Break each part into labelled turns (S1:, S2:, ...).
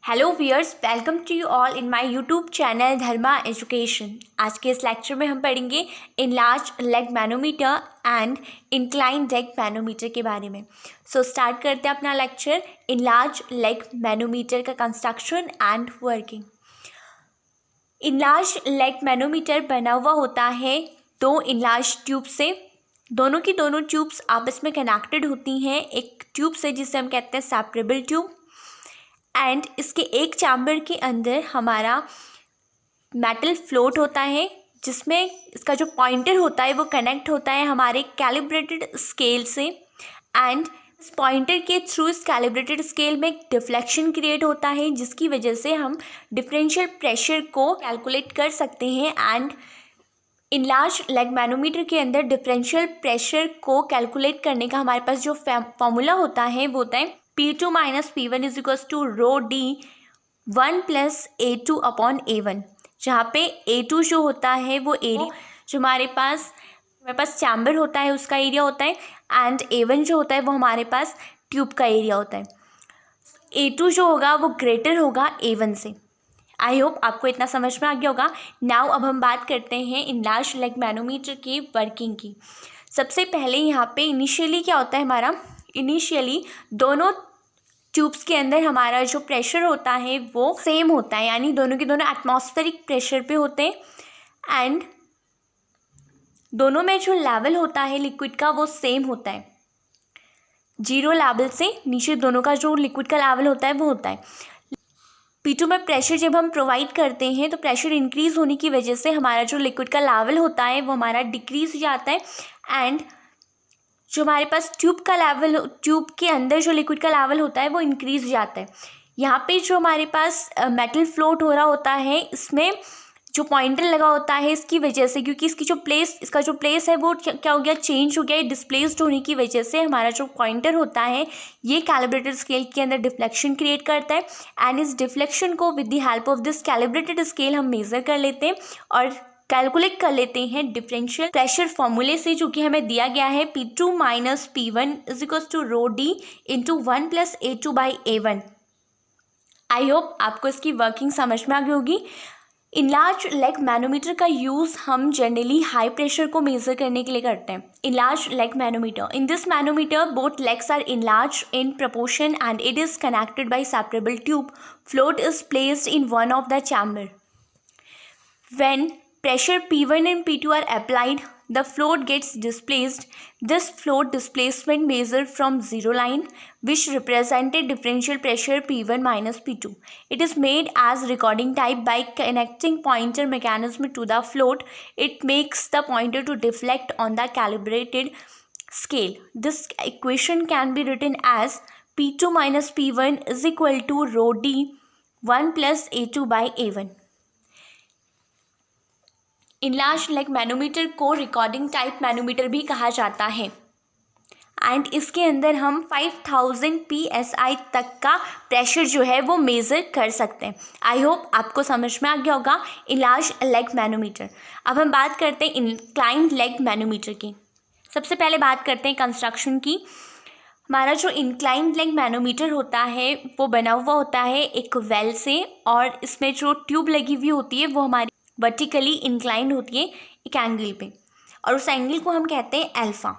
S1: Hello viewers, welcome to you all in my YouTube channel Dharma education. आज के इस lecture में हम पढ़ेंगे enlarge leg manometer and incline leg manometer के बारे में। स्टार्ट करते हैं अपना लेक्चर। इनलार्ज लेग मैनोमीटर का construction and working. Enlarge leg manometer बना हुआ होता है दो इनलार्ज ट्यूब से। दोनों की दोनों ट्यूब्स आपस में कनेक्टेड होती हैं एक ट्यूब से जिसे हम कहते हैं सेपरेबल ट्यूब। एंड इसके एक चैम्बर के अंदर हमारा मेटल फ्लोट होता है जिसमें इसका जो पॉइंटर होता है वो कनेक्ट होता है हमारे कैलिब्रेटेड स्केल से। एंड इस पॉइंटर के थ्रू इस कैलिब्रेटेड स्केल में डिफ्लेक्शन क्रिएट होता है जिसकी वजह से हम डिफरेंशियल प्रेशर को कैलकुलेट कर सकते हैं। एंड इनलार्ज लेग मैनोमीटर के अंदर डिफरेंशियल प्रेशर को कैलकुलेट करने का हमारे पास जो फॉर्मूला होता है वो होता है P2 minus P1 is equals to rho D 1 plus A2 upon A1, जहाँ पे A2 जो होता है वो एरिया जो हमारे पास चैम्बर होता है उसका एरिया होता है। एंड A1 जो होता है वो हमारे पास ट्यूब का एरिया होता है। A2 जो होगा वो ग्रेटर होगा A1 से। आई होप आपको इतना समझ में आ गया होगा। नाउ अब हम बात करते हैं इनलार्ज लेग मैनोमीटर की वर्किंग की। सबसे पहले यहाँ पे इनिशियली क्या होता है हमारा, इनिशियली दोनों ट्यूब्स के अंदर हमारा जो प्रेशर होता है वो सेम होता है, यानी दोनों के दोनों एटमॉस्फेरिक प्रेशर पे होते हैं। एंड दोनों में जो लेवल होता है लिक्विड का वो सेम होता है, 0 लेवल से नीचे दोनों का जो लिक्विड का लेवल होता है वो होता है। P2 में प्रेशर जब हम प्रोवाइड करते हैं तो प्रेशर इंक्रीज़ होने की वजह से हमारा जो लिक्विड का लेवल होता है वो हमारा डिक्रीज हो जाता है। एंड जो हमारे पास ट्यूब का लेवल, ट्यूब के अंदर जो लिक्विड का लेवल होता है वो इंक्रीज हो जाता है। यहाँ पे जो हमारे पास मेटल फ्लोट हो रहा होता है इसमें जो पॉइंटर लगा होता है इसकी वजह से, क्योंकि इसका जो प्लेस है वो क्या हो गया, चेंज हो गया। डिस्प्लेस्ड होने की वजह से हमारा जो पॉइंटर होता है ये कैलिब्रेटेड स्केल के अंदर डिफ्लेक्शन क्रिएट करता है। एंड इस डिफ्लेक्शन को with the help of this calibrated scale हम मेज़र कर लेते हैं और कैलकुलेट कर लेते हैं डिफरेंशियल प्रेशर फॉर्मूले से, जो कि हमें दिया गया है P2 minus P1 is equals to rho D into 1 plus A2 by A1। I hope आपको इसकी वर्किंग समझ में आ गई होगी। इनलार्ज लेग मैनोमीटर का यूज़ हम जनरली हाई प्रेशर को मेज़र करने के लिए करते हैं। Enlarge leg manometer, in this manometer both legs are enlarged in proportion and it is connected by separable tube. Float is placed in one of the chamber. When pressure P1 and P2 are applied, the float gets displaced. This float displacement measured from zero line, which represented differential pressure P1 minus P2. It is made as recording type by connecting pointer mechanism to the float. It makes the pointer to deflect on the calibrated scale. This equation can be written as P2 minus P1 is equal to rho d 1 plus A2 by A1. Enlarge leg manometer को recording type manometer भी कहा जाता है। And इसके अंदर हम 5000 PSI तक का प्रेशर जो है वो मेज़र कर सकते हैं। आई होप आपको समझ में आ गया होगा इनलार्ज लेग मैनोमीटर। अब हम बात करते हैं इंक्लाइंड लेग मैनोमीटर की। सबसे पहले बात करते हैं कंस्ट्रक्शन की। हमारा जो इंक्लाइंड लेग मैनोमीटर होता है वो बना हुआ होता है एक वेल से, और इसमें जो ट्यूब लगी हुई होती है वो हमारी वर्टिकली इंक्लाइंड होती है एक एंगल पे, और उस एंगल को हम कहते हैं अल्फ़ा।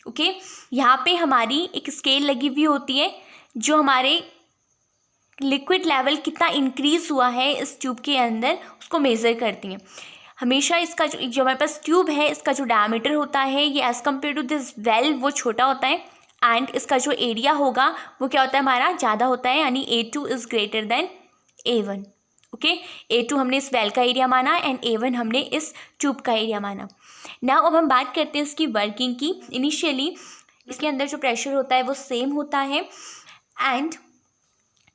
S1: ओके, यहाँ पे हमारी एक स्केल लगी हुई होती है जो हमारे लिक्विड लेवल कितना इंक्रीज़ हुआ है इस ट्यूब के अंदर उसको मेज़र करती हैं। हमेशा इसका जो हमारे पास ट्यूब है इसका जो डायमीटर होता है ये as compare to this well वो छोटा होता है। एंड इसका जो एरिया होगा वो क्या होता है, हमारा ज़्यादा होता है, यानी A2 is greater than A1। Okay, A2 हमने इस वेल का एरिया माना एंड A1 हमने इस ट्यूब का एरिया माना। नाउ अब हम बात करते हैं इसकी वर्किंग की। इनिशियली इसके अंदर जो प्रेशर होता है वो सेम होता है एंड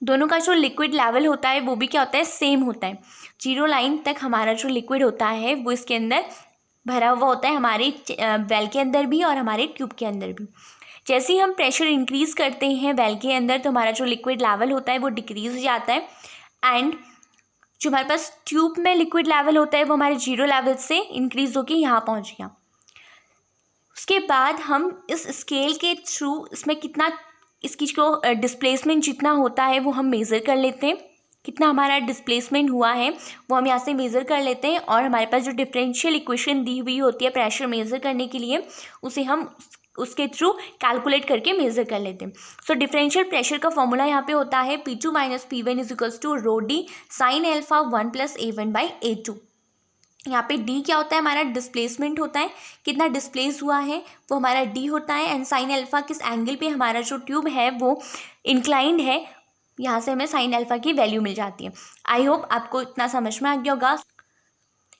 S1: दोनों का जो लिक्विड लेवल होता है वो भी क्या होता है, सेम होता है। 0 लाइन तक हमारा जो लिक्विड होता है वो इसके अंदर भरा हुआ होता है, हमारे वेल के अंदर भी और हमारे ट्यूब के अंदर भी। जैसे ही हम प्रेशर इंक्रीज़ करते हैं वेल के अंदर तो हमारा जो लिक्विड लेवल होता है वो डिक्रीज़ हो जाता है। एंड जो हमारे पास ट्यूब में लिक्विड लेवल होता है वो हमारे 0 लेवल से इंक्रीज़ होकर यहाँ पहुँच गया। उसके बाद हम इस स्केल के थ्रू इसमें कितना, इसकी जो डिस्प्लेसमेंट जितना होता है वो हम मेज़र कर लेते हैं। कितना हमारा डिस्प्लेसमेंट हुआ है वो हम यहाँ से मेज़र कर लेते हैं, और हमारे पास जो डिफरेंशियल इक्वेशन दी हुई होती है प्रेशर मेज़र करने के लिए, उसे हम उसके थ्रू कैलकुलेट करके मेज़र कर लेते हैं। सो डिफरेंशियल प्रेशर का फॉर्मूला यहाँ पे होता है P2 - P1 is equals to rho D sine alpha 1 + A1/A2। यहाँ पे डी क्या होता है, हमारा डिस्प्लेसमेंट होता है, कितना डिस्प्लेस हुआ है वो हमारा डी होता है, एंड साइन अल्फा किस एंगल पे हमारा जो ट्यूब है वो इंक्लाइंड है, यहाँ से हमें साइन अल्फा की वैल्यू मिल जाती है। आई होप आपको इतना समझ में आ गया होगा।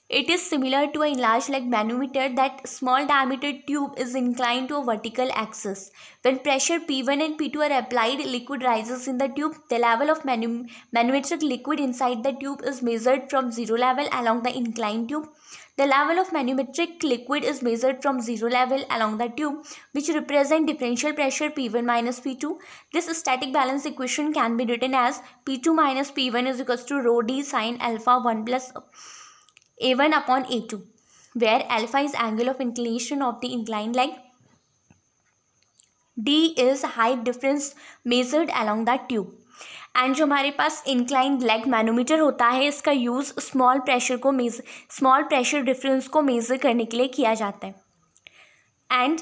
S1: It is similar to a enlarged leg manometer that small diameter tube is inclined to a vertical axis. When pressure P1 and P2 are applied, liquid rises in the tube. The level of manometric liquid inside the tube is measured from zero level along the inclined tube. The level of manometric liquid is measured from zero level along the tube, which represent differential pressure P1 minus P2. This static balance equation can be written as P2 minus P1 is equals to rho d sine alpha 1 plus A1 upon A2, where alpha is angle of inclination of the inclined leg. D is height difference measured along the tube. And जो हमारे पास inclined leg manometer होता है, इसका use small pressure difference को measure करने के लिए किया जाता है। एंड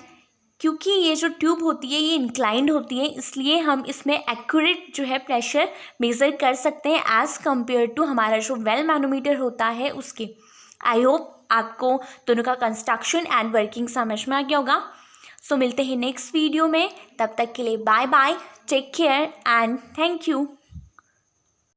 S1: क्योंकि ये जो ट्यूब होती है ये इंक्लाइंड होती है, इसलिए हम इसमें एक्यूरेट जो है प्रेशर मेज़र कर सकते हैं एज़ कम्पेयर टू हमारा जो वेल मैनोमीटर होता है उसके। आई होप आपको दोनों का कंस्ट्रक्शन एंड वर्किंग समझ में आ गया होगा। सो मिलते हैं नेक्स्ट वीडियो में, तब तक के लिए bye bye, take care and thank you.